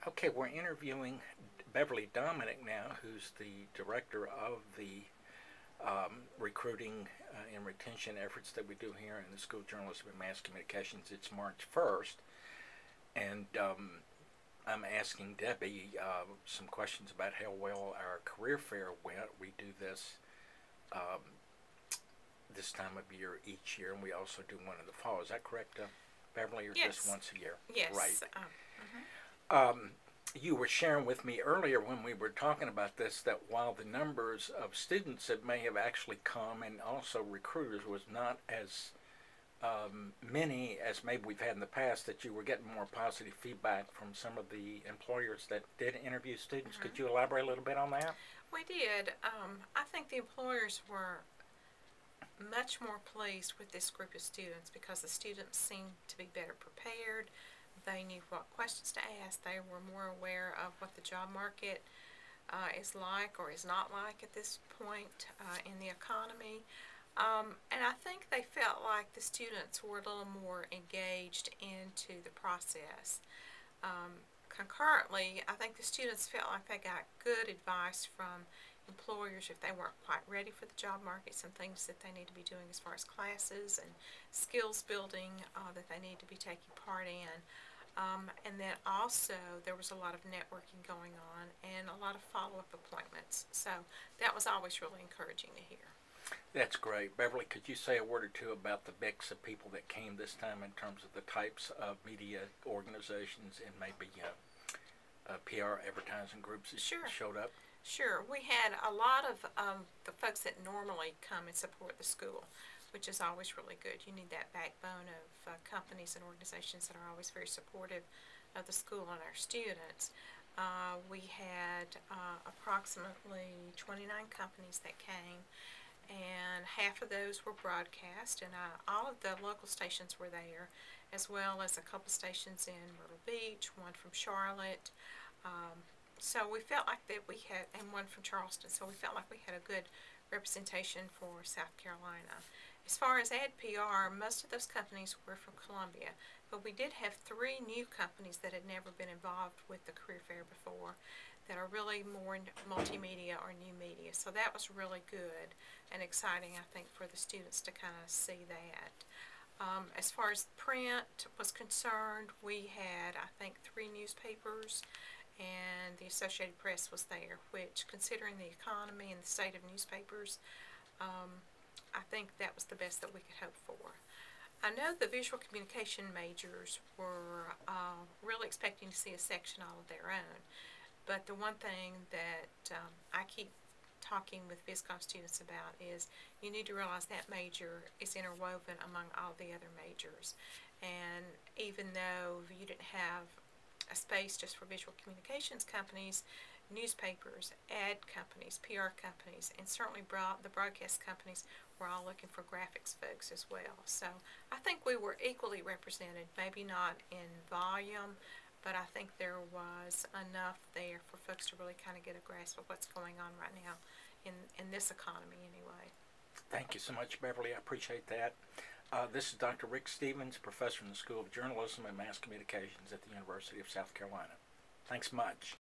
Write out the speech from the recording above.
Okay, we're interviewing Beverly Dominic now, who's the director of the recruiting and retention efforts that we do here in the School of Journalism and Mass Communications. It's March 1st, and I'm asking Debbie some questions about how well our career fair went. We do this this time of year each year, and we also do one in the fall. Is that correct, Beverly, or Yes. just once a year? Yes. Right. Mhm. You were sharing with me earlier when we were talking about this that while the numbers of students that may have actually come and also recruiters was not as many as maybe we've had in the past, that you were getting more positive feedback from some of the employers that did interview students. Could you elaborate a little bit on that? We did. I think the employers were much more pleased with this group of students because the students seemed to be better prepared. They knew what questions to ask. They were more aware of what the job market is like or is not like at this point in the economy. And I think they felt like the students were a little more engaged into the process. Concurrently, I think the students felt like they got good advice from employers if they weren't quite ready for the job market, some things that they need to be doing as far as classes and skills building that they need to be taking part in. And then also there was a lot of networking going on and a lot of follow-up appointments. So that was always really encouraging to hear. That's great. Beverly, could you say a word or two about the mix of people that came this time in terms of the types of media organizations and maybe PR advertising groups that Sure. showed up? Sure. We had a lot of the folks that normally come and support the school, which is always really good. You need that backbone of companies and organizations that are always very supportive of the school and our students. We had approximately 29 companies that came, and half of those were broadcast, and all of the local stations were there, as well as a couple stations in Myrtle Beach, one from Charlotte. So we felt like that we had, and one from Charleston, so we felt like we had a good representation for South Carolina. As far as ad PR, most of those companies were from Columbia, but we did have 3 new companies that had never been involved with the career fair before that are really more multimedia or new media. So that was really good and exciting, I think, for the students to kind of see that. As far as print was concerned, we had, I think, 3 newspapers, and the Associated Press was there, which, considering the economy and the state of newspapers, I think that was the best that we could hope for. I know the visual communication majors were really expecting to see a section all of their own, but the one thing that I keep talking with VisCom students about is you need to realize that major is interwoven among all the other majors. And even though you didn't have a space just for visual communications companies, newspapers, ad companies, PR companies, and certainly the broadcast companies were all looking for graphics folks as well. So I think we were equally represented, maybe not in volume, but I think there was enough there for folks to really kind of get a grasp of what's going on right now in this economy anyway. Thank you so much, Beverly. I appreciate that. This is Dr. Rick Stevens, professor in the School of Journalism and Mass Communications at the University of South Carolina. Thanks much.